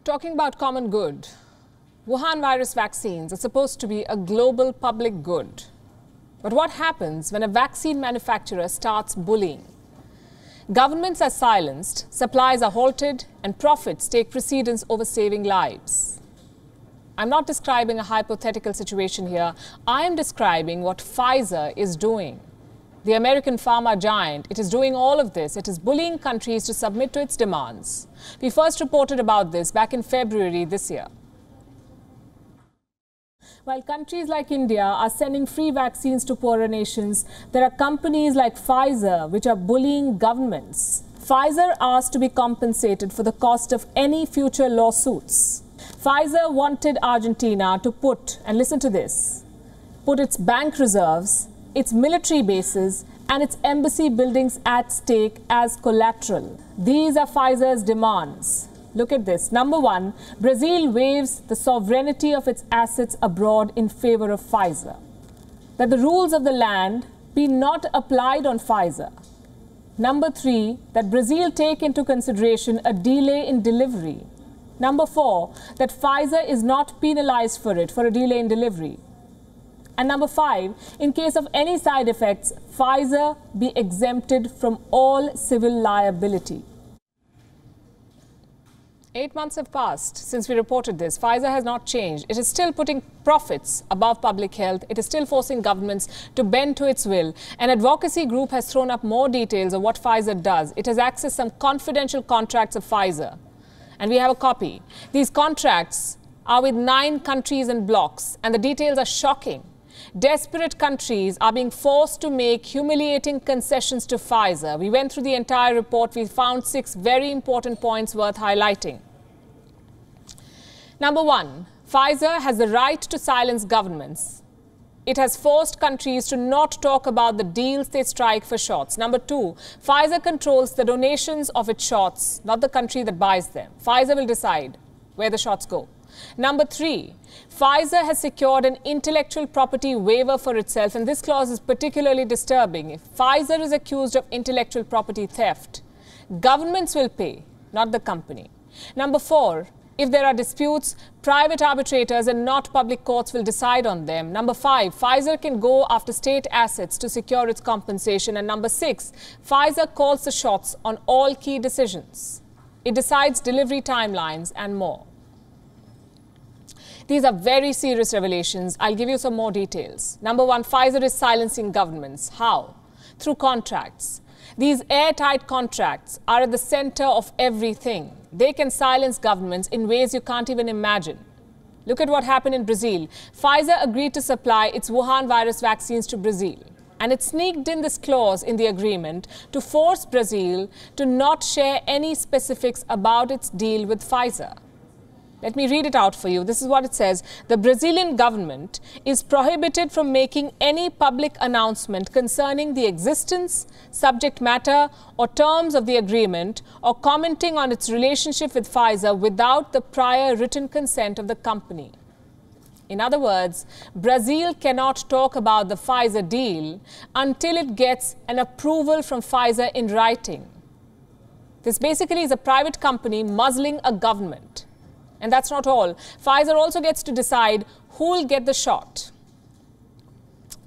Talking about common good, Wuhan virus vaccines are supposed to be a global public good. But what happens when a vaccine manufacturer starts bullying? Governments are silenced, supplies are halted, and profits take precedence over saving lives. I'm not describing a hypothetical situation here. I am describing what Pfizer is doing. The American pharma giant, it is doing all of this. It is bullying countries to submit to its demands. We first reported about this back in February this year. While countries like India are sending free vaccines to poorer nations, there are companies like Pfizer which are bullying governments. Pfizer asked to be compensated for the cost of any future lawsuits. Pfizer wanted Argentina to put, and listen to this, put its bank reserves, its military bases, and its embassy buildings at stake as collateral. These are Pfizer's demands. Look at this. Number one, Brazil waives the sovereignty of its assets abroad in favor of Pfizer. That the rules of the land be not applied on Pfizer. Number three, that Brazil take into consideration a delay in delivery. Number four, that Pfizer is not penalized for it, for a delay in delivery. And number five, in case of any side effects, Pfizer be exempted from all civil liability. 8 months have passed since we reported this. Pfizer has not changed. It is still putting profits above public health. It is still forcing governments to bend to its will. An advocacy group has thrown up more details of what Pfizer does. It has accessed some confidential contracts of Pfizer. And we have a copy. These contracts are with 9 countries and blocks, and the details are shocking. Desperate countries are being forced to make humiliating concessions to Pfizer. We went through the entire report. We found 6 very important points worth highlighting. Number one, Pfizer has the right to silence governments. It has forced countries to not talk about the deals they strike for shots. Number two, Pfizer controls the donations of its shots, not the country that buys them. Pfizer will decide where the shots go. Number three, Pfizer has secured an intellectual property waiver for itself, and this clause is particularly disturbing. If Pfizer is accused of intellectual property theft, governments will pay, not the company. Number four, if there are disputes, private arbitrators and not public courts will decide on them. Number five, Pfizer can go after state assets to secure its compensation. And number six, Pfizer calls the shots on all key decisions. It decides delivery timelines and more. These are very serious revelations. I'll give you some more details. Number one, Pfizer is silencing governments. How? Through contracts. These airtight contracts are at the center of everything. They can silence governments in ways you can't even imagine. Look at what happened in Brazil. Pfizer agreed to supply its Wuhan virus vaccines to Brazil. And it sneaked in this clause in the agreement to force Brazil to not share any specifics about its deal with Pfizer. Let me read it out for you. This is what it says. The Brazilian government is prohibited from making any public announcement concerning the existence, subject matter, or terms of the agreement, or commenting on its relationship with Pfizer without the prior written consent of the company. In other words, Brazil cannot talk about the Pfizer deal until it gets an approval from Pfizer in writing. This basically is a private company muzzling a government. And that's not all. Pfizer also gets to decide who will get the shot.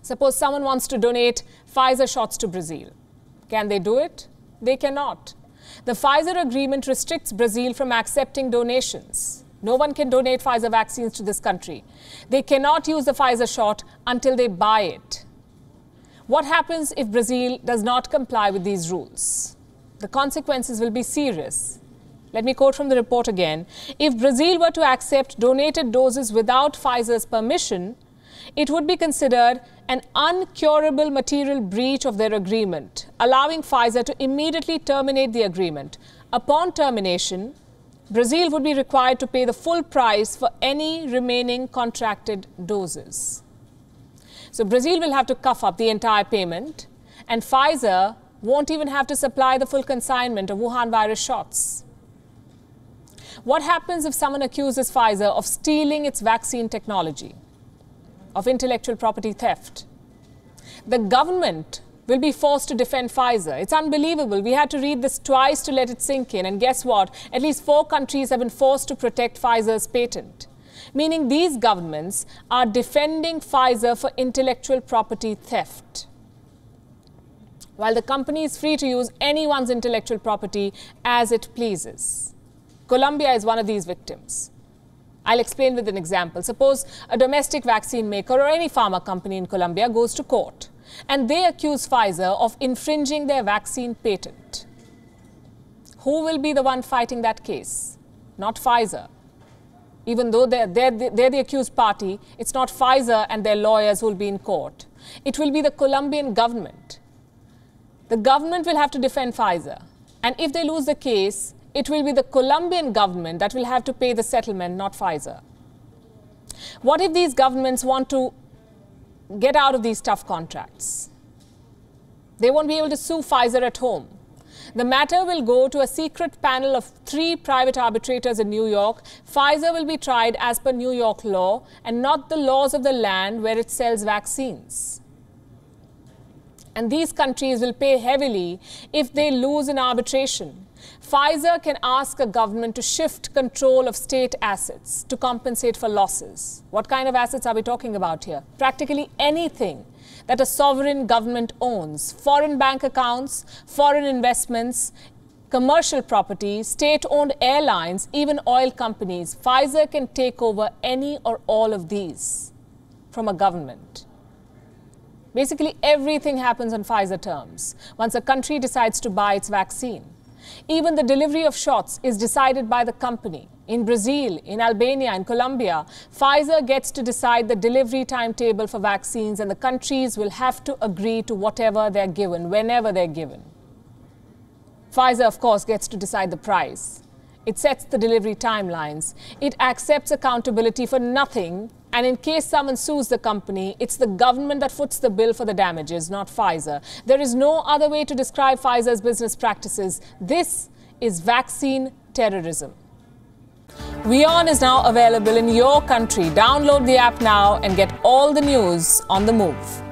Suppose someone wants to donate Pfizer shots to Brazil. Can they do it? They cannot. The Pfizer agreement restricts Brazil from accepting donations. No one can donate Pfizer vaccines to this country. They cannot use the Pfizer shot until they buy it. What happens if Brazil does not comply with these rules? The consequences will be serious. Let me quote from the report again. If Brazil were to accept donated doses without Pfizer's permission, it would be considered an uncurable material breach of their agreement, allowing Pfizer to immediately terminate the agreement. Upon termination, Brazil would be required to pay the full price for any remaining contracted doses. So Brazil will have to cough up the entire payment, and Pfizer won't even have to supply the full consignment of Wuhan virus shots. What happens if someone accuses Pfizer of stealing its vaccine technology, of intellectual property theft? The government will be forced to defend Pfizer. It's unbelievable. We had to read this twice to let it sink in. And guess what? At least 4 countries have been forced to protect Pfizer's patent. Meaning these governments are defending Pfizer for intellectual property theft. While the company is free to use anyone's intellectual property as it pleases. Colombia is one of these victims. I'll explain with an example. Suppose a domestic vaccine maker or any pharma company in Colombia goes to court and they accuse Pfizer of infringing their vaccine patent. Who will be the one fighting that case? Not Pfizer. Even though they're the accused party, it's not Pfizer and their lawyers who will be in court. It will be the Colombian government. The government will have to defend Pfizer. And if they lose the case, it will be the Colombian government that will have to pay the settlement, not Pfizer. What if these governments want to get out of these tough contracts? They won't be able to sue Pfizer at home. The matter will go to a secret panel of 3 private arbitrators in New York. Pfizer will be tried as per New York law and not the laws of the land where it sells vaccines. And these countries will pay heavily if they lose in arbitration. Pfizer can ask a government to shift control of state assets to compensate for losses. What kind of assets are we talking about here? Practically anything that a sovereign government owns. Foreign bank accounts, foreign investments, commercial property, state-owned airlines, even oil companies. Pfizer can take over any or all of these from a government. Basically, everything happens on Pfizer terms once a country decides to buy its vaccine. Even the delivery of shots is decided by the company. In Brazil, in Albania, in Colombia, Pfizer gets to decide the delivery timetable for vaccines, and the countries will have to agree to whatever they're given, whenever they're given. Pfizer, of course, gets to decide the price. It sets the delivery timelines. It accepts accountability for nothing. And in case someone sues the company, it's the government that foots the bill for the damages, not Pfizer. There is no other way to describe Pfizer's business practices. This is vaccine terrorism. WION is now available in your country. Download the app now and get all the news on the move.